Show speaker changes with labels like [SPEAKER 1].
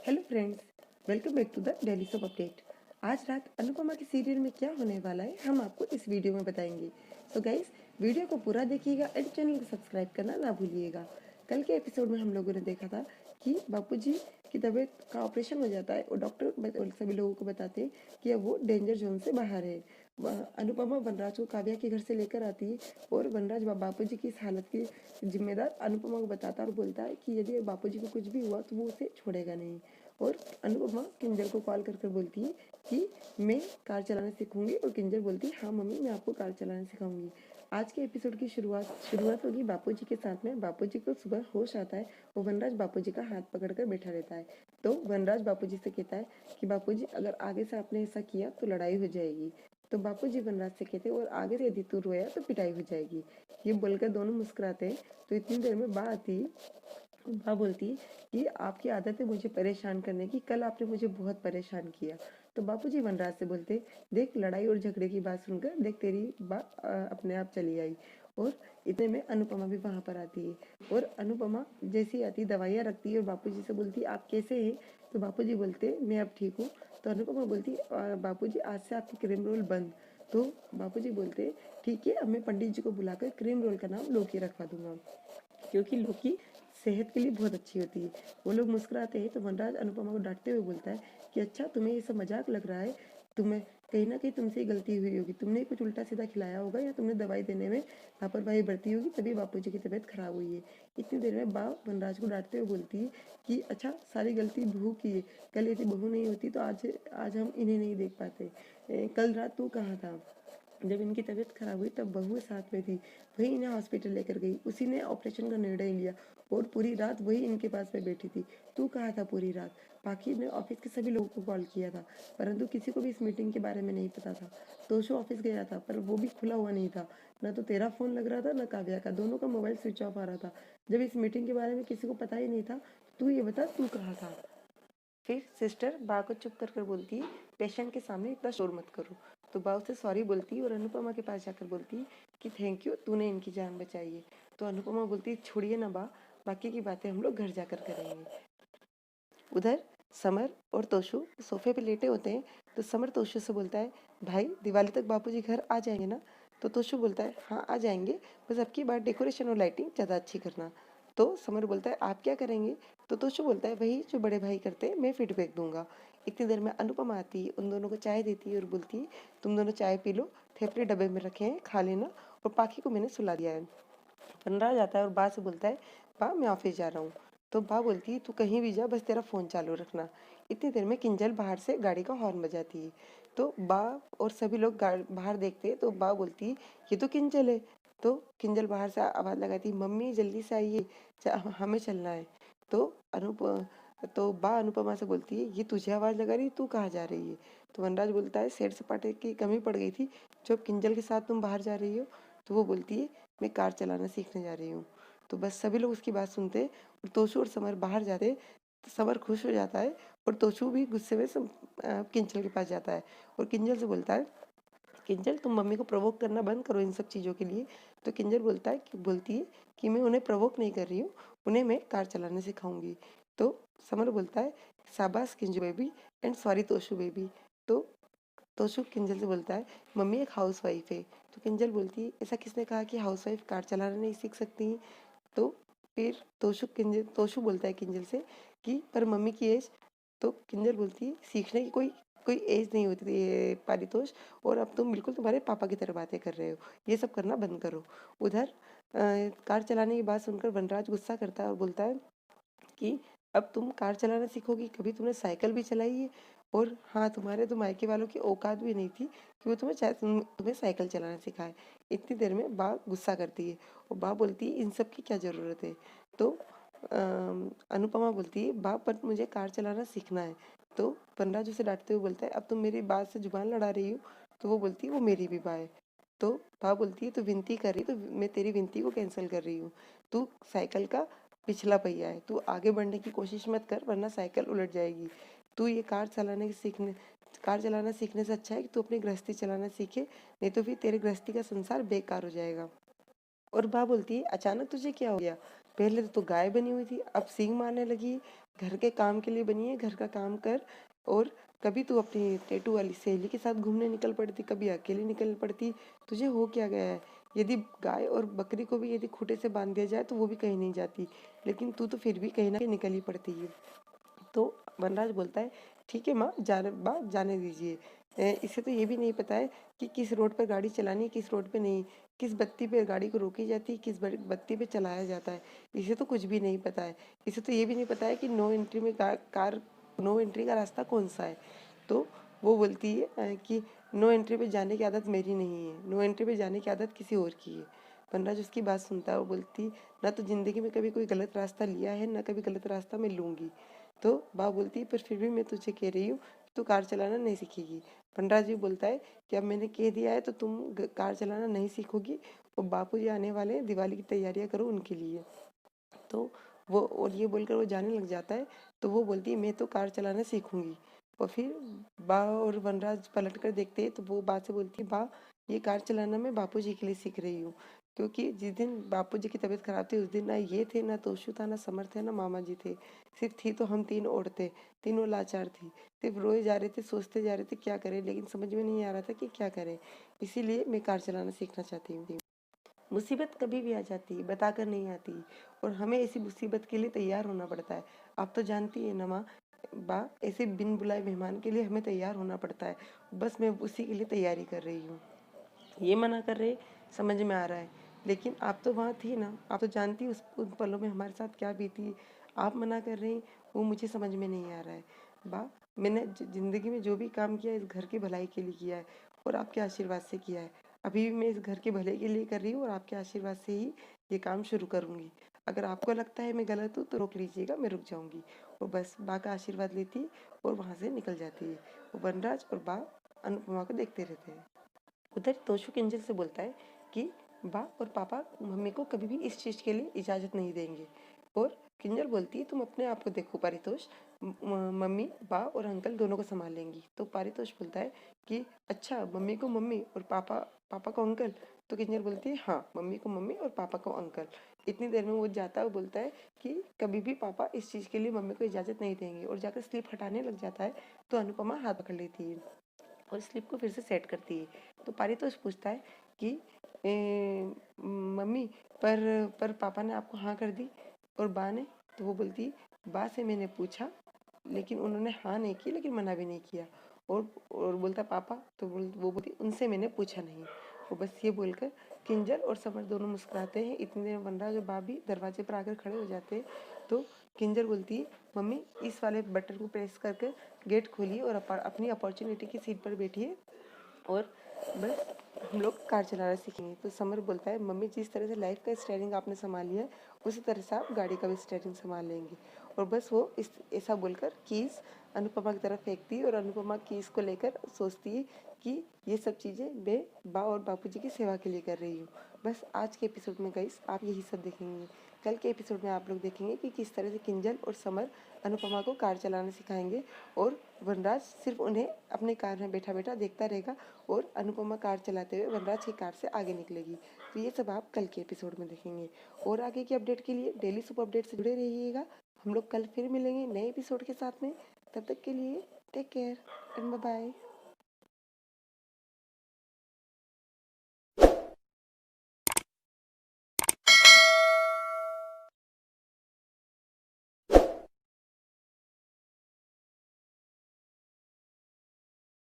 [SPEAKER 1] Hello friends, welcome back to the daily soap update. आज रात अनुपमा के सीरियल में क्या होने वाला है हम आपको इस वीडियो में बताएंगे। सो गाइस, वीडियो को पूरा देखिएगा एंड चैनल को सब्सक्राइब करना ना भूलिएगा। कल के एपिसोड में हम लोगों ने देखा था कि बापूजी की तबीयत का ऑपरेशन हो जाता है और डॉक्टर सभी लोगों को बताते हैं कि अब वो डेंजर जोन से बाहर है। अनुपमा वनराज को काव्या के घर से लेकर आती है और वनराज बापूजी की इस हालत की जिम्मेदार अनुपमा को बताता है और बोलता है कि यदि बापूजी को कुछ भी हुआ तो वो उसे छोड़ेगा नहीं। और अनुपमा किंजल को कॉल कर बोलती है कि मैं कार चलाना सीखूंगी और किंजल बोलती है हाँ मम्मी मैं आपको कार चलाना सिखाऊंगी। आज के एपिसोड की शुरुआत होगी बापूजी के साथ में। बापूजी को सुबह होश आता है और वनराज बापूजी का हाथ पकड़कर बैठा रहता है। तो वनराज बापूजी से कहता है कि बापूजी अगर आगे से आपने ऐसा किया तो लड़ाई हो जाएगी। तो बापूजी वनराज से कहते हैं और आगे से यदि तू रोया तो पिटाई हो जाएगी। ये बोलकर दोनों मुस्कुराते हैं। तो इतनी देर में बा आती है। माँ बोलती कि आपकी आदत है मुझे परेशान करने की, कल आपने मुझे बहुत परेशान किया। तो बापूजी वनराज से बोलते देख लड़ाई और झगड़े की बात सुनकर देख तेरी बात अपने आप चली आई। और इतने में अनुपमा भी वहां पर आती है और अनुपमा जैसी आती दवाइयाँ रखती है और बापूजी से बोलती आप कैसे हैं। तो बापूजी बोलते मैं अब ठीक हूँ। तो अनुपमा बोलती बापूजी आज से आपकी क्रीम रोल बंद। तो बापूजी बोलते ठीक है, अब मैं पंडित जी को बुलाकर क्रीम रोल का नाम लौकी रखवा दूंगा क्योंकि लौकी सेहत के लिए बहुत अच्छी होती है। वो लोग मुस्कुराते हैं तो वनराज अनुपमा को डांटते हुए बोलता है कि अच्छा तुम्हें ये सब मजाक लग रहा है, तुम्हें कहीं ना कहीं तुमसे ही गलती हुई होगी, तुमने कुछ उल्टा सीधा खिलाया होगा या तुमने दवाई देने में लापरवाही बरती होगी तभी बापूजी की तबीयत खराब हुई है। इतनी देर में बा वनराज को डांटते हुए बोलती है कि अच्छा सारी गलती बहू की है, कल यदि बहू नहीं होती तो आज आज हम इन्हें नहीं देख पाते। कल रात तू कहाँ था जब इनकी तबीयत खराब हुई, तब बहू साथ में थी, वही इन्हें हॉस्पिटल लेकर गई, उसी ने ऑपरेशन का निर्णय लिया और पूरी रात वही इनके पास में बैठी थी। तू कहाँ था पूरी रात। बाकी ने ऑफिस के सभी लोगों को कॉल किया था परंतु किसी को भी इस मीटिंग के बारे में नहीं पता था। तोशु ऑफिस गया था पर वो भी खुला हुआ नहीं था, न तो तेरा फोन लग रहा था न काव्या का, दोनों का मोबाइल स्विच ऑफ आ रहा था। जब इस मीटिंग के बारे में किसी को पता ही नहीं था तो तू ये बता तू कहाँ था। फिर सिस्टर बा को चुप कर बोलती पेशेंट के सामने इतना शोर मत करो। तो बा उसे सॉरी बोलती और अनुपमा के पास जाकर बोलती कि थैंक यू तूने इनकी जान बचाई है। तो अनुपमा बोलती छोड़िए ना बा, बाकी की बातें हम लोग घर जाकर करेंगे। उधर समर और तोशु सोफे पे लेटे होते हैं। तो समर तोशु से बोलता है भाई दिवाली तक बापूजी घर आ जाएंगे ना। तो तोशु बोलता है हाँ आ जाएंगे, बस अब की बार डेकोरेशन और लाइटिंग ज़्यादा अच्छी करना। तो समर बोलता है आप क्या करेंगे। तो तोशु बोलता है वही जो बड़े भाई करते हैं, मैं फीडबैक दूंगा। इतनी देर में अनुपमा आती है, उन दोनों को चाय देती है और बोलती है तुम दोनों चाय पी लो, थेपले डब्बे में रखे हैं खा लेना, और पाखी को मैंने सुला दिया है। वनराज आता है और बा से बोलता है बा मैं ऑफिस जा रहा हूँ। तो बा बोलती है तू कहीं भी जा बस तेरा फ़ोन चालू रखना। इतनी देर में किंजल बाहर से गाड़ी का हॉर्न बजाती है। तो बा और सभी लोग बाहर देखते हैं। तो बा बोलती है ये तो किंजल है। तो किंजल बाहर से आवाज़ लगाती है मम्मी जल्दी से आइए, हमें चलना है। तो अनुप तो बा अनुपमा से बोलती है ये तुझे आवाज़ लगा रही, तू कहाँ जा रही है। तो वनराज बोलता है सैर सपाटे की कमी पड़ गई थी जब किंजल के साथ तुम बाहर जा रही हो। तो वो बोलती है मैं कार चलाना सीखने जा रही हूँ। तो बस सभी लोग उसकी बात सुनते और तोशु और समर बाहर जाते। तो समर खुश हो जाता है और तोशु भी गुस्से में किंजल के पास जाता है और किंजल से बोलता है किंजल तुम मम्मी को प्रवोक करना बंद करो इन सब चीज़ों के लिए। तो किंजल बोलती है कि मैं उन्हें प्रवोक नहीं कर रही हूँ, उन्हें मैं कार चलाना सिखाऊंगी। तो समर बोलता है शाबाश Kinju baby and sorry Toshu baby. तो तोशु किंजल से बोलता है मम्मी एक हाउस वाइफ है। तो किंजल बोलती है ऐसा किसने कहा कि हाउस वाइफ कार चलाना नहीं सीख सकती। तो फिर तोशु बोलता है किंजल से कि पर मम्मी की एज। तो किंजल बोलती है सीखने की कोई कोई एज नहीं होती ये पारितोष, और अब तुम बिल्कुल तुम्हारे पापा की तरह बातें कर रहे हो, ये सब करना बंद करो। उधर कार चलाने की बात सुनकर वनराज गुस्सा करता है और बोलता है कि अब तुम कार चलाना सीखोगी, कभी तुमने साइकिल भी चलाई है। और हाँ तुम्हारे तो मायके वालों की औकात भी नहीं थी कि वो तुम्हें साइकिल चलाना सिखाए। इतनी देर में बा गुस्सा करती है और बा बोलती है इन सब की क्या ज़रूरत है। तो अनुपमा बोलती है बा पर मुझे कार चलाना सीखना है। तो वनराज उसे डांटते हुए बोलता है अब तुम मेरी बात से जुबान लड़ा रही हो। तो वो बोलती है वो मेरी भी बा है। तो बा बोलती है तू विनती कर रही तो मैं तेरी विनती को कैंसिल कर रही हूँ। तू साइकिल का पिछला पहिया है, तू आगे बढ़ने की कोशिश मत कर वरना साइकिल उलट जाएगी। तू ये कार चलाना सीखने से अच्छा है कि तू अपनी गृहस्थी चलाना सीखे, नहीं तो फिर तेरे गृहस्थी का संसार बेकार हो जाएगा। और बा बोलती है अचानक तुझे क्या हो गया, पहले तो तू गाय बनी हुई थी अब सींग मारने लगी। घर के काम के लिए बनी है, घर का काम कर। और कभी तू अपनी टेटू वाली सहेली के साथ घूमने निकल पड़ती, कभी अकेले निकल पड़ती। तुझे हो क्या गया है? यदि गाय और बकरी को भी यदि खूंटे से बांध दिया जाए तो वो भी कहीं नहीं जाती, लेकिन तू तो फिर भी कहीं ना कहीं निकल ही पड़ती है। तो वनराज बोलता है, ठीक है माँ, जाने दीजिए। इसे तो ये भी नहीं पता है कि किस रोड पर गाड़ी चलानी है, किस रोड पे नहीं, किस बत्ती पे गाड़ी को रोकी जाती है, किस बत्ती पे चलाया जाता है। इसे तो कुछ भी नहीं पता है। इसे तो ये भी नहीं पता है कि नो एंट्री में कार नो एंट्री का रास्ता कौन सा है। तो वो बोलती है कि नो एंट्री पे जाने की आदत मेरी नहीं है, नो एंट्री पे जाने की आदत किसी और की है। वनराज उसकी बात सुनता है और बोलती, ना तो जिंदगी में कभी कोई गलत रास्ता लिया है, ना कभी गलत रास्ता मैं लूंगी। तो बा बोलती है, पर फिर भी मैं तुझे कह रही हूँ कि तू कार चलाना नहीं सीखेगी। पंडराज भी बोलता है कि अब मैंने कह दिया है तो तुम कार चलाना नहीं सीखोगी, और बापू जी आने वाले हैं, दिवाली की तैयारियां करो उनके लिए। तो वो और ये बोलकर वो जाने लग जाता है। तो वो बोलती है, मैं तो कार चलाना सीखूंगी। और फिर बा और वनराज पलट कर देखते हैं तो वो बा से बोलती है, बा ये कार चलाना मैं बापू जी के लिए सीख रही हूँ, क्योंकि जिस दिन बापू जी की तबीयत खराब थी उस दिन ना ये थे, ना तोशु था, ना समर थे, ना मामा जी थे। सिर्फ थी तो हम तीन औरतें, तीनों लाचार थी। सिर्फ रोए जा रहे थे, सोचते जा रहे थे क्या करें, लेकिन समझ में नहीं आ रहा था कि क्या करें। इसीलिए मैं कार चलाना सीखना चाहती हूँ। मुसीबत कभी भी आ जाती है, बताकर नहीं आती, और हमें ऐसी मुसीबत के लिए तैयार होना पड़ता है। आप तो जानती है ना माँ, बा ऐसे बिन बुलाए मेहमान के लिए हमें तैयार होना पड़ता है। बस मैं उसी के लिए तैयारी कर रही हूँ। ये मना कर रहे, समझ में आ रहा है, लेकिन आप तो वहाँ थी ना, आप तो जानती उस उन पलों में हमारे साथ क्या बीती। आप मना कर रही, वो मुझे समझ में नहीं आ रहा है। बा मैंने जिंदगी में जो भी काम किया इस घर की भलाई के लिए किया है, और आपके आशीर्वाद से किया है। अभी भी मैं इस घर के भले के लिए कर रही हूँ, और आपके आशीर्वाद से ही ये काम शुरू करूँगी। अगर आपको लगता है मैं गलत हूँ तो रोक लीजिएगा, मैं रुक जाऊँगी। और बस बा का आशीर्वाद लेती और वहाँ से निकल जाती है। वनराज और बा अनुपमा को देखते रहते हैं। उधर तोशु किंजल से बोलता है कि बा और पापा मम्मी को कभी भी इस चीज़ के लिए इजाज़त नहीं देंगे। और किंजल बोलती है, तुम अपने आप को देखो पारितोष, मम्मी बा और अंकल दोनों को संभाल लेंगी। तो पारितोष बोलता है कि अच्छा, मम्मी को मम्मी और पापा पापा को अंकल। तो किंजल बोलती है, हाँ, मम्मी को मम्मी और पापा को अंकल। इतनी देर में वो जाता है, बोलता है कि कभी भी पापा इस चीज़ के लिए मम्मी को इजाज़त नहीं देंगे, और जाकर स्लिप हटाने लग जाता है। तो अनुपमा हाथ पकड़ लेती है और स्लिप को फिर से सेट करती है। तो पारितोष पूछता है कि मम्मी, पर पापा ने आपको हाँ कर दी और बा ने। तो वो बोलती, बा से मैंने पूछा, लेकिन उन्होंने हाँ नहीं की, लेकिन मना भी नहीं किया। और बोलता पापा, तो वो बोलती, उनसे मैंने पूछा नहीं। वो बस ये बोलकर किंजल और समर दोनों मुस्कुराते हैं। इतनी देर बन रहा जो बा भी दरवाजे पर आकर खड़े हो जाते हैं। तो किंजल बोलती है, मम्मी इस वाले बटन को प्रेस करके गेट खोलिए और अपनी अपॉर्चुनिटी की सीट पर बैठिए, और बस हम लोग कार चलाना सीखेंगे। तो समर बोलता है, मम्मी जिस तरह से लाइफ का स्टीयरिंग आपने संभाल लिया है, उसी तरह से आप गाड़ी का भी स्टीयरिंग संभाल लेंगे। और बस वो इस ऐसा बोलकर कीज़ अनुपमा की तरफ फेंकती है, और अनुपमा कीज़ को लेकर सोचती है कि ये सब चीज़ें मैं बा और बापूजी की सेवा के लिए कर रही हूँ। बस आज के एपिसोड में गाइस आप यही सब देखेंगे। कल के एपिसोड में आप लोग देखेंगे कि किस तरह से किंजल और समर अनुपमा को कार चलाना सिखाएंगे, और वनराज सिर्फ उन्हें अपने कार में बैठा बैठा देखता रहेगा, और अनुपमा कार चलाते हुए वनराज की कार से आगे निकलेगी। तो ये सब आप कल के एपिसोड में देखेंगे। और आगे की अपडेट के लिए डेली सुपर अपडेट से जुड़े रहिएगा। हम लोग कल फिर मिलेंगे नए एपिसोड के साथ में। तब तक के लिए take care and bye bye.